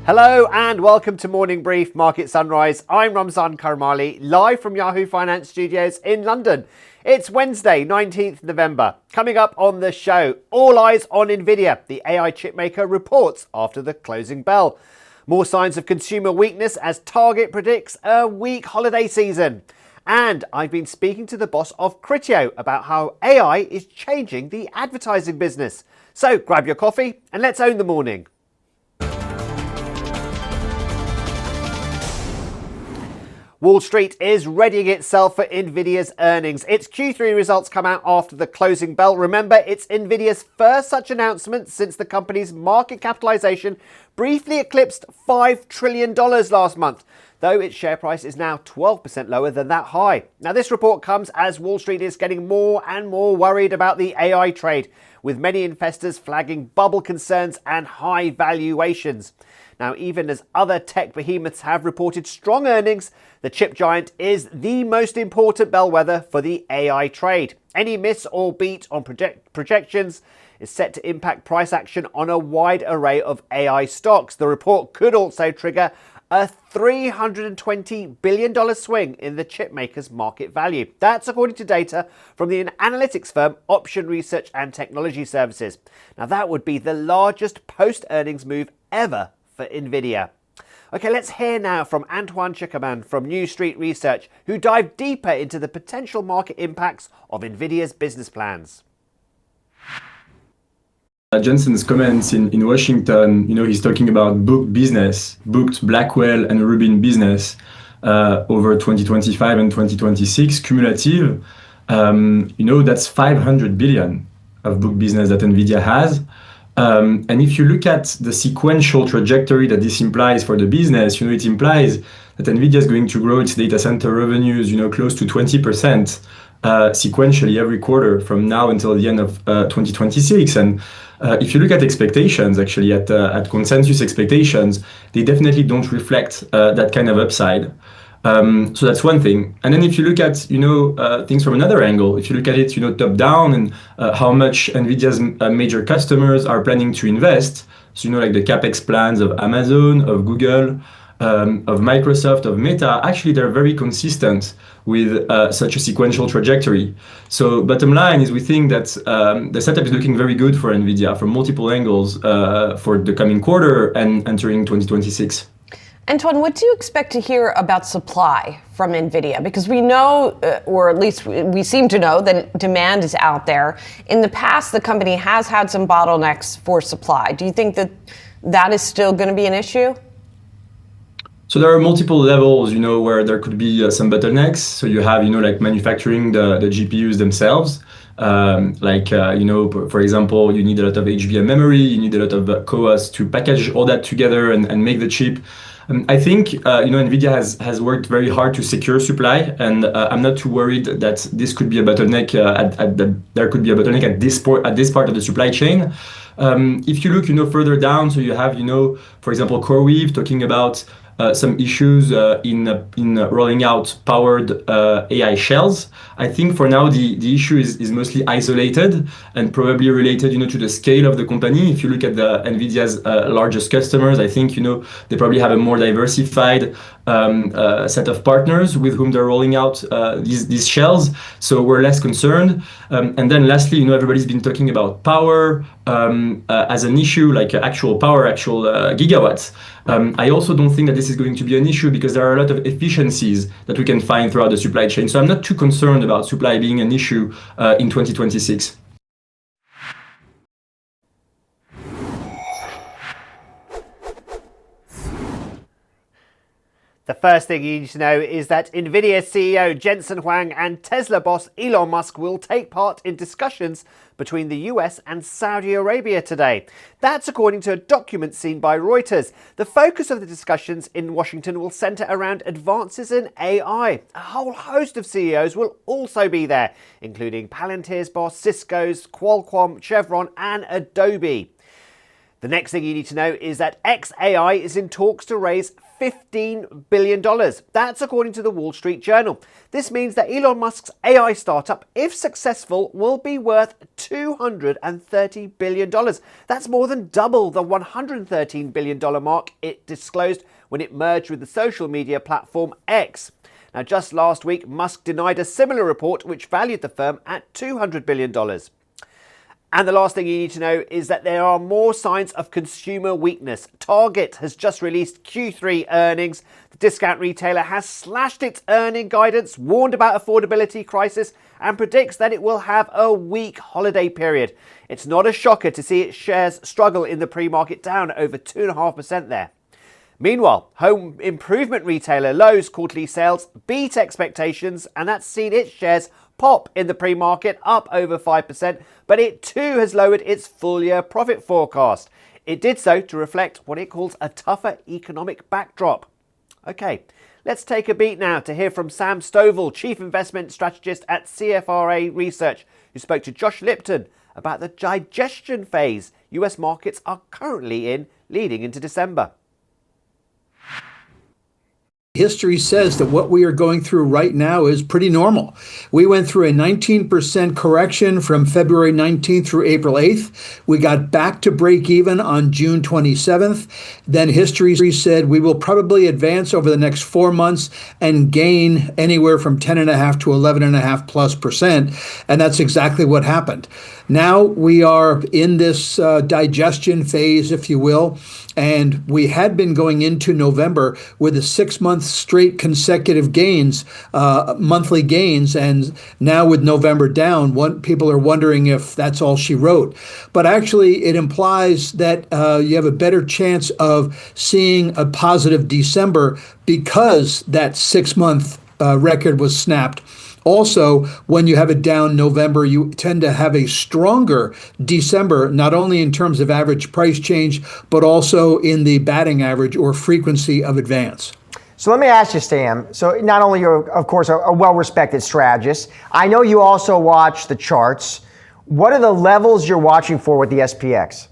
Hello and welcome to Morning Brief Market Sunrise. I'm Ramzan Karmali, live from Yahoo Finance studios in London. It's Wednesday, 19th November. Coming up on the show, all eyes on Nvidia. The AI chipmaker reports after the closing bell. More signs of consumer weakness as Target predicts a weak holiday season. And I've been speaking to the boss of Criteo about how AI is changing the advertising business. So grab your coffee and let's own the morning. Wall Street is readying itself for Nvidia's earnings. Its Q3 results come out after the closing bell. Remember, it's Nvidia's first such announcement since the company's market capitalization briefly eclipsed $5 trillion last month, though its share price is now 12% lower than that high. Now, this report comes as Wall Street is getting more and more worried about the AI trade, with many investors flagging bubble concerns and high valuations. Now, even as other tech behemoths have reported strong earnings, the chip giant is the most important bellwether for the AI trade. Any miss or beat on projections is set to impact price action on a wide array of AI stocks. The report could also trigger a $320 billion swing in the chipmaker's market value. That's according to data from the analytics firm Option Research and Technology Services. Now, that would be the largest post-earnings move ever for Nvidia. Okay, let's hear now from Antoine Chikaman from New Street Research, who dived deeper into the potential market impacts of Nvidia's business plans. Jensen's comments in Washington, he's talking about booked business, booked Blackwell and Rubin business over 2025 and 2026 cumulative. That's 500 billion of booked business that Nvidia has. And if you look at the sequential trajectory that this implies for the business, it implies that Nvidia is going to grow its data center revenues, close to 20% sequentially every quarter from now until the end of 2026. And if you look at expectations, actually at consensus expectations, they definitely don't reflect that kind of upside. So that's one thing. And then if you look at, things from another angle, if you look at it, top down and how much Nvidia's major customers are planning to invest, so, like the CapEx plans of Amazon, of Google, of Microsoft, of Meta, actually they're very consistent with such a sequential trajectory. So bottom line is we think that the setup is looking very good for Nvidia from multiple angles for the coming quarter and entering 2026. Antoine, what do you expect to hear about supply from Nvidia? Because we know, or at least we seem to know, that demand is out there. In the past, the company has had some bottlenecks for supply. Do you think that is still going to be an issue? So there are multiple levels, where there could be some bottlenecks. So you have, like manufacturing the GPUs themselves. For example, you need a lot of HBM memory, you need a lot of CoWoS to package all that together and make the chip. I think Nvidia has worked very hard to secure supply, and I'm not too worried that this could be a bottleneck. There could be a bottleneck at this part of the supply chain. If you look, further down, so you have, for example, CoreWeave talking about some issues in rolling out powered AI shells. I think for now the issue is mostly isolated and probably related to the scale of the company. If you look at the Nvidia's largest customers, I think they probably have a more diversified set of partners with whom they're rolling out these shells, so we're less concerned. And then lastly, everybody's been talking about power as an issue, like actual power, gigawatts. I also don't think that this is going to be an issue because there are a lot of efficiencies that we can find throughout the supply chain. So I'm not too concerned about supply being an issue in 2026. The first thing you need to know is that Nvidia CEO Jensen Huang and Tesla boss Elon Musk will take part in discussions between the US and Saudi Arabia today. That's according to a document seen by Reuters. The focus of the discussions in Washington will centre around advances in AI. A whole host of CEOs will also be there, including Palantir's boss, Cisco's, Qualcomm, Chevron and Adobe. The next thing you need to know is that xAI is in talks to raise $15 billion. That's according to the Wall Street Journal. This means that Elon Musk's AI startup, if successful, will be worth $230 billion. That's more than double the $113 billion mark it disclosed when it merged with the social media platform X. Now, just last week, Musk denied a similar report which valued the firm at $200 billion. And the last thing you need to know is that there are more signs of consumer weakness. Target has just released Q3 earnings. The discount retailer has slashed its earning guidance, warned about affordability crisis, and predicts that it will have a weak holiday period. It's not a shocker to see its shares struggle in the pre-market, down over 2.5% there. Meanwhile, home improvement retailer Lowe's quarterly sales beat expectations, and that's seen its shares pop in the pre-market, up over 5%, but it too has lowered its full-year profit forecast. It did so to reflect what it calls a tougher economic backdrop. Okay, let's take a beat now to hear from Sam Stovall, Chief Investment Strategist at CFRA Research, who spoke to Josh Lipton about the digestion phase US markets are currently in leading into December. History says that what we are going through right now is pretty normal. We went through a 19% correction from February 19th through April 8th. We got back to break even on June 27th. Then history said we will probably advance over the next 4 months and gain anywhere from 10.5 to 11.5+%. And that's exactly what happened. Now we are in this digestion phase, if you will, and we had been going into November with a 6-month straight consecutive gains, monthly gains, and now with November down, people are wondering if that's all she wrote. But actually, it implies that you have a better chance of seeing a positive December because that 6-month record was snapped. Also, when you have a down November, you tend to have a stronger December, not only in terms of average price change, but also in the batting average or frequency of advance. So let me ask you, Sam. So not only you're, of course, a well-respected strategist, I know you also watch the charts. What are the levels you're watching for with the SPX?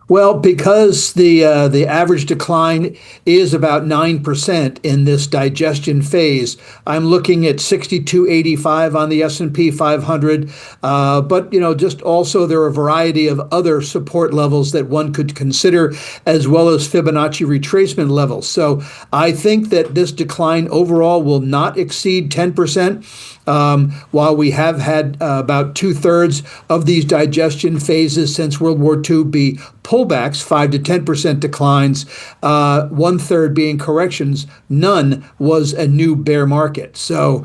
Well, because the average decline is about 9% in this digestion phase, I'm looking at 62.85 on the S&P 500. But just also there are a variety of other support levels that one could consider, as well as Fibonacci retracement levels. So I think that this decline overall will not exceed 10%. While we have had about 2/3 of these digestion phases since World War II be pullbacks, 5 to 10% declines, 1/3 being corrections, none was a new bear market. So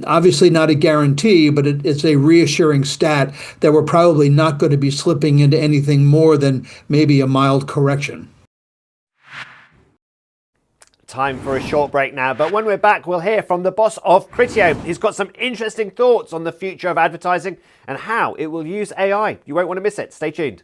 obviously not a guarantee, but it's a reassuring stat that we're probably not going to be slipping into anything more than maybe a mild correction. Time for a short break now, but when we're back, we'll hear from the boss of Criteo. He's got some interesting thoughts on the future of advertising and how it will use AI. You won't want to miss it. Stay tuned.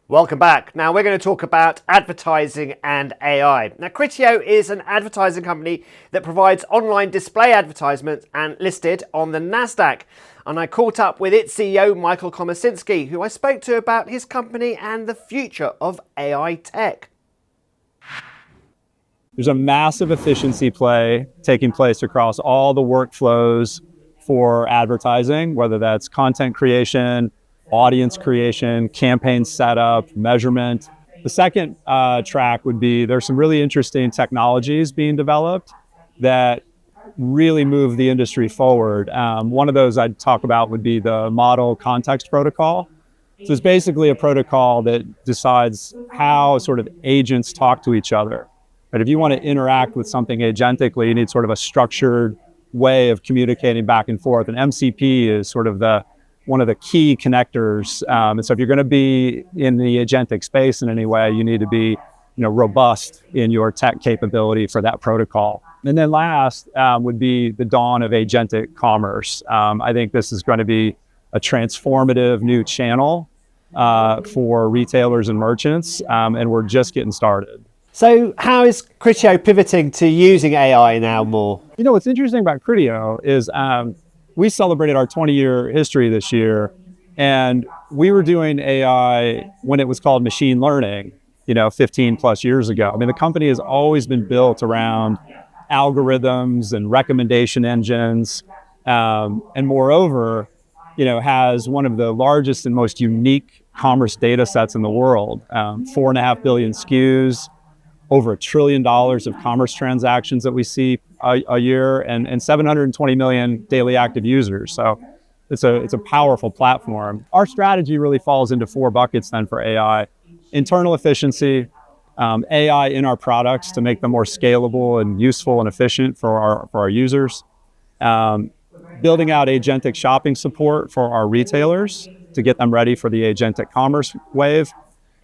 Welcome back. Now we're going to talk about advertising and AI. Now Criteo is an advertising company that provides online display advertisements and listed on the Nasdaq. And I caught up with its CEO Michael Komasinski, who I spoke to about his company and the future of AI tech. There's a massive efficiency play taking place across all the workflows for advertising, whether that's content creation, audience creation, campaign setup, measurement. The second track would be there's some really interesting technologies being developed that really move the industry forward. One of those I'd talk about would be the model context protocol. So it's basically a protocol that decides how sort of agents talk to each other. But if you want to interact with something agentically, you need sort of a structured way of communicating back and forth. And MCP is sort of one of the key connectors. And so if you're going to be in the agentic space in any way, you need to be robust in your tech capability for that protocol. And then last would be the dawn of agentic commerce. I think this is going to be a transformative new channel for retailers and merchants, and we're just getting started. So how is Criteo pivoting to using AI now more? What's interesting about Criteo is we celebrated our 20-year history this year, and we were doing AI when it was called machine learning, 15 plus years ago. I mean, the company has always been built around algorithms and recommendation engines, and moreover, has one of the largest and most unique commerce data sets in the world, 4.5 billion SKUs, over $1 trillion of commerce transactions that we see a year, and 720 million daily active users. So it's a powerful platform. Our strategy really falls into 4 buckets then for AI: internal efficiency, AI in our products to make them more scalable and useful and efficient for our users, building out agentic shopping support for our retailers to get them ready for the agentic commerce wave,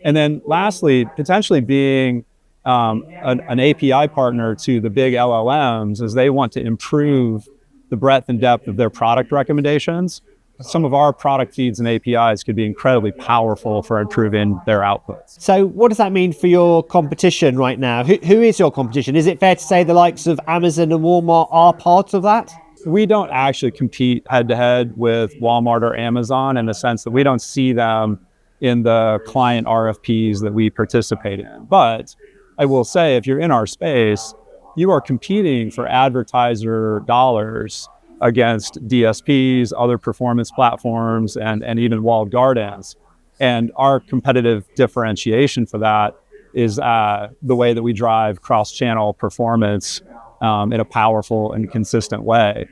and then lastly, potentially being an API partner to the big LLMs as they want to improve the breadth and depth of their product recommendations. Some of our product feeds and APIs could be incredibly powerful for improving their outputs. So what does that mean for your competition right now? Who is your competition? Is it fair to say the likes of Amazon and Walmart are part of that? We don't actually compete head to head with Walmart or Amazon in the sense that we don't see them in the client RFPs that we participate in. But I will say, if you're in our space, you are competing for advertiser dollars against DSPs, other performance platforms, and even walled gardens. And our competitive differentiation for that is the way that we drive cross-channel performance in a powerful and consistent way.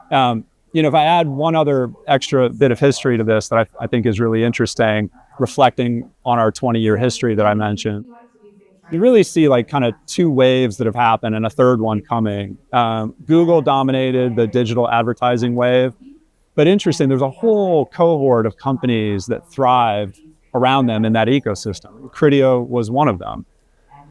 If I add one other extra bit of history to this that I think is really interesting, reflecting on our 20-year history that I mentioned, you really see like kind of 2 waves that have happened and a third one coming. Google dominated the digital advertising wave, but interesting, there's a whole cohort of companies that thrived around them in that ecosystem. Criteo was one of them.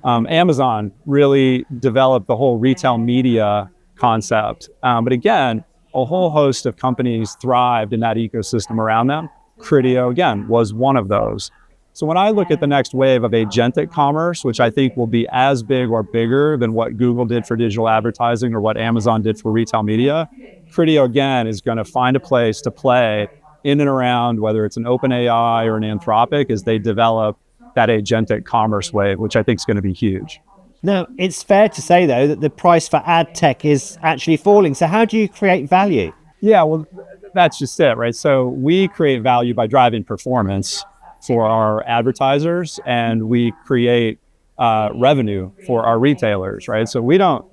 Amazon really developed the whole retail media concept. But again, a whole host of companies thrived in that ecosystem around them. Criteo, again, was one of those. So when I look at the next wave of agentic commerce, which I think will be as big or bigger than what Google did for digital advertising or what Amazon did for retail media, Criteo, again, is going to find a place to play in and around, whether it's an OpenAI or an Anthropic, as they develop that agentic commerce wave, which I think is going to be huge. Now, it's fair to say, though, that the price for ad tech is actually falling. So how do you create value? Yeah, well, that's just it, right? So we create value by driving performance for our advertisers, and we create revenue for our retailers, right? So we're not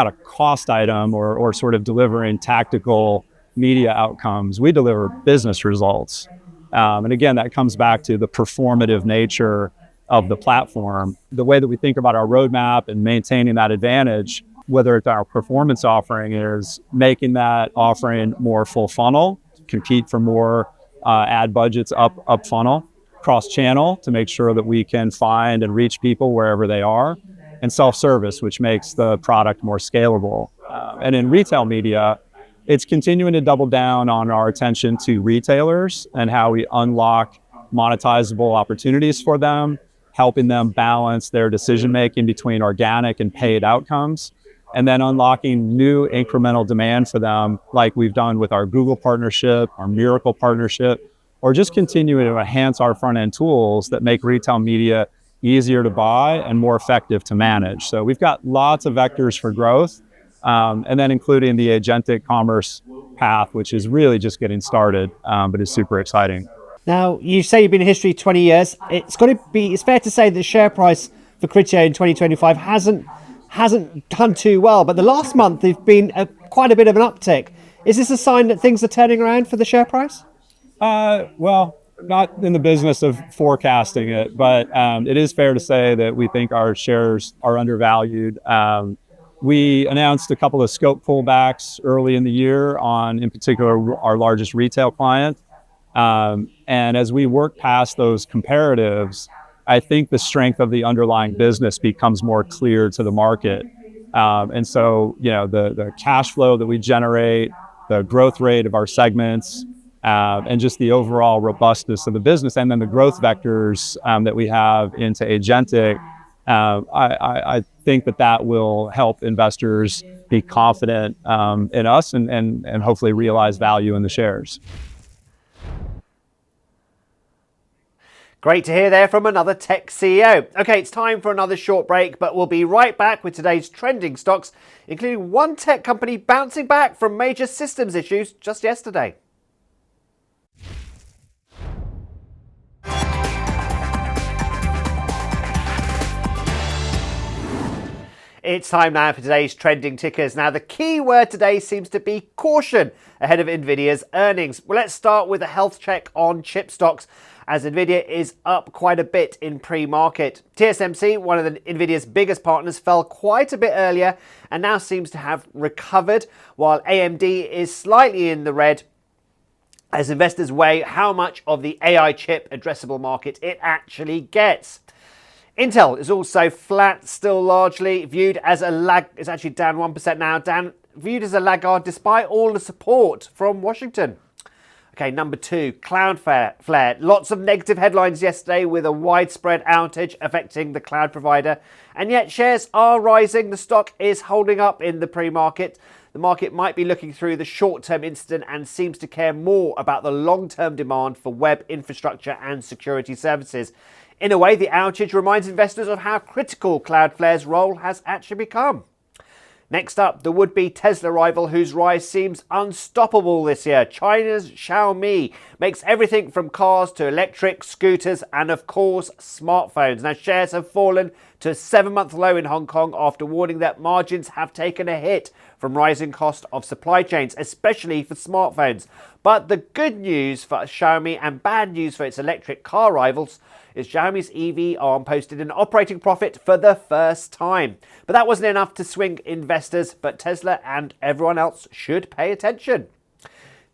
a cost item or sort of delivering tactical media outcomes. We deliver business results. And again, that comes back to the performative nature of the platform. The way that we think about our roadmap and maintaining that advantage, whether it's our performance offering, is making that offering more full funnel, compete for more ad budgets up funnel, cross-channel to make sure that we can find and reach people wherever they are, and self-service, which makes the product more scalable. And in retail media, it's continuing to double down on our attention to retailers and how we unlock monetizable opportunities for them, helping them balance their decision-making between organic and paid outcomes, and then unlocking new incremental demand for them, like we've done with our Google partnership, our Miracle partnership, or just continuing to enhance our front-end tools that make retail media easier to buy and more effective to manage. So we've got lots of vectors for growth, and then including the agentic commerce path, which is really just getting started, but is super exciting. Now, you say you've been in history 20 years. It's fair to say that the share price for Criteo in 2025 hasn't done too well, but the last month there's been quite a bit of an uptick. Is this a sign that things are turning around for the share price? Well, not in the business of forecasting it, but it is fair to say that we think our shares are undervalued. We announced a couple of scope pullbacks early in the year on, in particular, our largest retail client. And as we work past those comparatives, I think the strength of the underlying business becomes more clear to the market. And so, the cash flow that we generate, the growth rate of our segments, and just the overall robustness of the business, and then the growth vectors that we have into agentic I think that will help investors be confident in us and hopefully realize value in the shares. Great to hear there from another tech CEO. Okay, it's time for another short break, but we'll be right back with today's trending stocks, including one tech company bouncing back from major systems issues just yesterday. It's time now for today's trending tickers. Now, the key word today seems to be caution ahead of Nvidia's earnings. Well, let's start with a health check on chip stocks, as Nvidia is up quite a bit in pre-market. TSMC, one of Nvidia's biggest partners, fell quite a bit earlier and now seems to have recovered, while AMD is slightly in the red as investors weigh how much of the AI chip addressable market it actually gets. Intel is also flat, still largely viewed as a lag. It's actually down 1% now, viewed as a laggard despite all the support from Washington. Okay, number 2, Cloudflare. Lots of negative headlines yesterday with a widespread outage affecting the cloud provider, and yet shares are rising. The stock is holding up in the pre-market. The market might be looking through the short-term incident and seems to care more about the long-term demand for web infrastructure and security services. In a way, the outage reminds investors of how critical Cloudflare's role has actually become. Next up, the would-be Tesla rival whose rise seems unstoppable this year. China's Xiaomi makes everything from cars to electric scooters and, of course, smartphones. Now, shares have fallen to a 7-month low in Hong Kong after warning that margins have taken a hit from rising cost of supply chains, especially for smartphones. But the good news for Xiaomi and bad news for its electric car rivals is Xiaomi's EV arm posted an operating profit for the first time. But that wasn't enough to swing investors, but Tesla and everyone else should pay attention.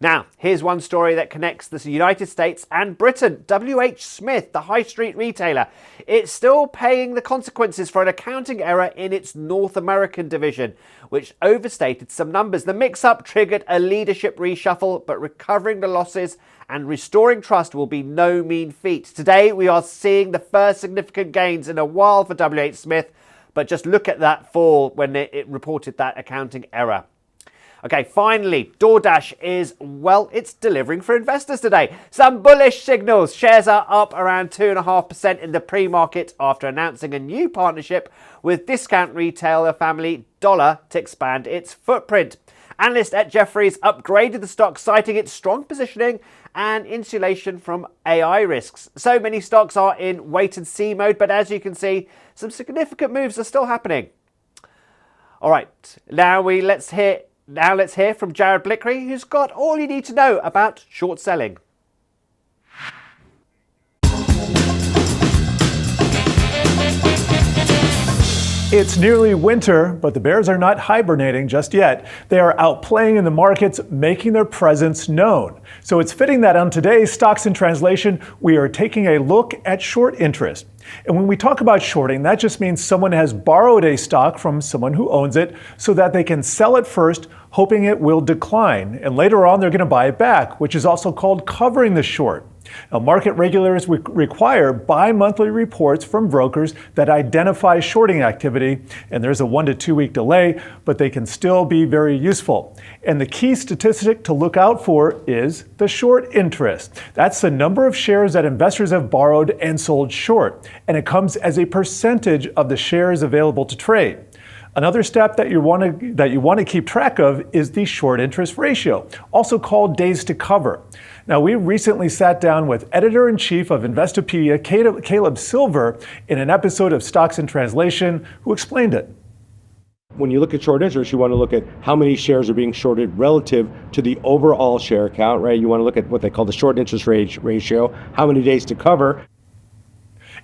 Now, here's one story that connects the United States and Britain. WH Smith, the high street retailer, it's still paying the consequences for an accounting error in its North American division, which overstated some numbers. The mix-up triggered a leadership reshuffle, but recovering the losses and restoring trust will be no mean feat. Today, we are seeing the first significant gains in a while for WH Smith, but just look at that fall when it reported that accounting error. Okay, finally, DoorDash is, well, it's delivering for investors today. Some bullish signals. Shares are up around 2.5% in the pre-market after announcing a new partnership with discount retailer family Dollar to expand its footprint. Analysts at Jefferies upgraded the stock, citing its strong positioning and insulation from AI risks. So many stocks are in wait-and-see mode, but as you can see, some significant moves are still happening. All right, now let's hear from Jared Blickery, who's got all you need to know about short selling. It's nearly winter, but the bears are not hibernating just yet. They are out playing in the markets, making their presence known. So it's fitting that on today's Stocks in Translation, we are taking a look at short interest. And when we talk about shorting, that just means someone has borrowed a stock from someone who owns it so that they can sell it first, hoping it will decline. And later on, they're going to buy it back, which is also called covering the short. Now, market regulators require bi-monthly reports from brokers that identify shorting activity, and there's a 1 to 2 week delay, but they can still be very useful. And the key statistic to look out for is the short interest. That's the number of shares that investors have borrowed and sold short, and it comes as a percentage of the shares available to trade. Another step that you want to keep track of is the short interest ratio, also called days to cover. Now, we recently sat down with editor-in-chief of Investopedia, Caleb Silver, in an episode of Stocks in Translation, who explained it. When you look at short interest, you want to look at how many shares are being shorted relative to the overall share count, right? You want to look at what they call the short interest ratio, how many days to cover.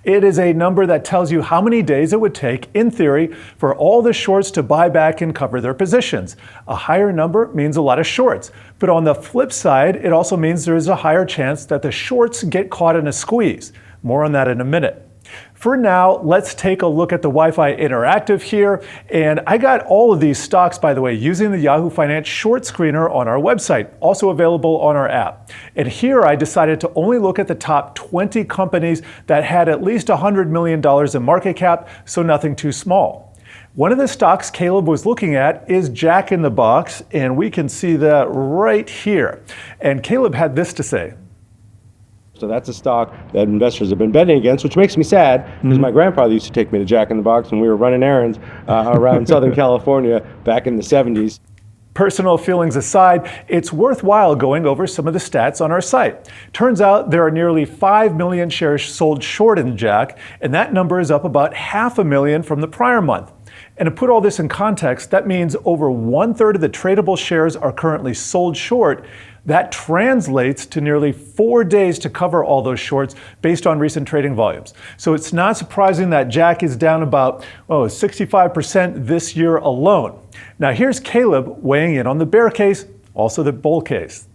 It is a number that tells you how many days it would take, in theory, for all the shorts to buy back and cover their positions. A higher number means a lot of shorts. But on the flip side, it also means there is a higher chance that the shorts get caught in a squeeze. More on that in a minute. For now, let's take a look at the Wi-Fi Interactive here. And I got all of these stocks, by the way, using the Yahoo Finance short screener on our website, also available on our app. And here I decided to only look at the top 20 companies that had at least $100 million in market cap, so nothing too small. One of the stocks Caleb was looking at is Jack in the Box, and we can see that right here. And Caleb had this to say. So that's a stock that investors have been betting against, which makes me sad because my grandfather used to take me to Jack in the Box when we were running errands around Southern California back in the 70s. Personal feelings aside, it's worthwhile going over some of the stats on our site. Turns out there are nearly 5 million shares sold short in Jack, and that number is up about 500,000 from the prior month. And to put all this in context, that means over 1/3 of the tradable shares are currently sold short. That translates to nearly 4 days to cover all those shorts based on recent trading volumes. So it's not surprising that Jack is down about 65% this year alone. Now here's Caleb weighing in on the bear case, also the bull case.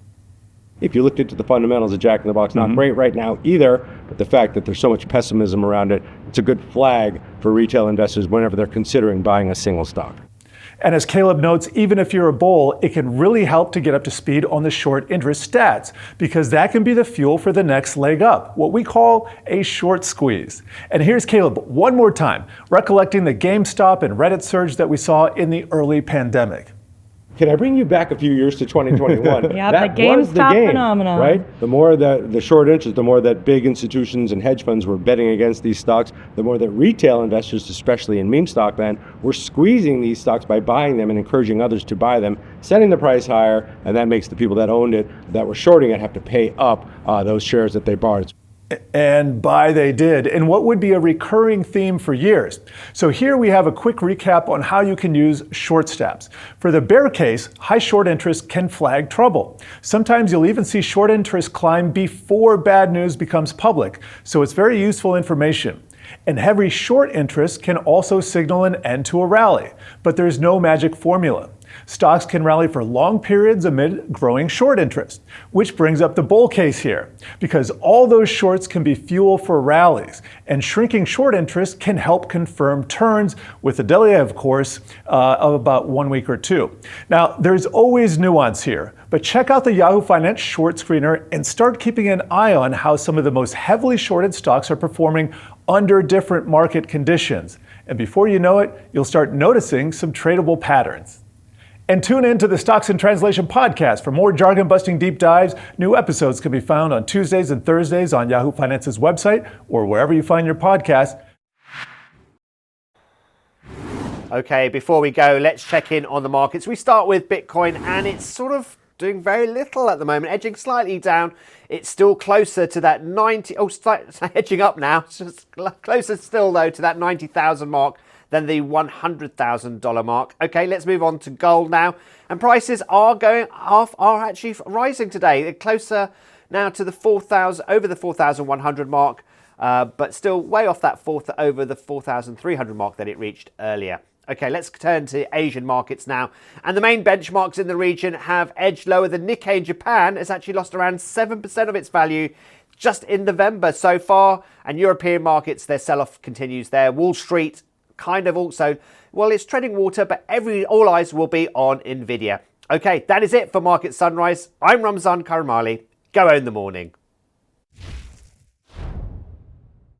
If you looked into the fundamentals of Jack in the Box, not great right now either, but the fact that there's so much pessimism around it, it's a good flag for retail investors whenever they're considering buying a single stock. And as Caleb notes, even if you're a bull, it can really help to get up to speed on the short interest stats, because that can be the fuel for the next leg up, what we call a short squeeze. And here's Caleb one more time, recollecting the GameStop and Reddit surge that we saw in the early pandemic. Can I bring you back a few years to 2021? Yeah, that the GameStop was the game, phenomenon. right? The more the short interest, the more that big institutions and hedge funds were betting against these stocks, the more that retail investors, especially in meme stock land, were squeezing these stocks by buying them and encouraging others to buy them, setting the price higher, and that makes the people that owned it, that were shorting it, have to pay up those shares that they bought. And buy they did, in what would be a recurring theme for years. So here we have a quick recap on how you can use short steps. For the bear case, high short interest can flag trouble. Sometimes you'll even see short interest climb before bad news becomes public, so it's very useful information. And heavy short interest can also signal an end to a rally, but there's no magic formula. Stocks can rally for long periods amid growing short interest, which brings up the bull case here, because all those shorts can be fuel for rallies, and shrinking short interest can help confirm turns, with a delay, of course, of about 1 week or two. Now, there's always nuance here, but check out the Yahoo Finance short screener and start keeping an eye on how some of the most heavily shorted stocks are performing under different market conditions. And before you know it, you'll start noticing some tradable patterns. And tune in to the Stocks in Translation podcast for more jargon-busting deep dives. New episodes can be found on Tuesdays and Thursdays on Yahoo Finance's website or wherever you find your podcasts. Okay, before we go, let's check in on the markets. We start with Bitcoin, and it's sort of doing very little at the moment, edging slightly down. It's still closer to that 90, edging up now. It's just closer still, though, to that 90,000 mark than the $100,000 mark. Okay, let's move on to gold now. And prices are actually rising today. They're closer now to the 4,000, over the 4,100 mark, but still way off that over the 4,300 mark that it reached earlier. Okay, let's turn to Asian markets now. And the main benchmarks in the region have edged lower. The Nikkei in Japan has actually lost around 7% of its value just in November so far. And European markets, their sell-off continues there. Wall Street kind of also, well, it's treading water, but all eyes will be on Nvidia. Okay, that is it for Market Sunrise. I'm Ramzan Karmali. Go own the morning.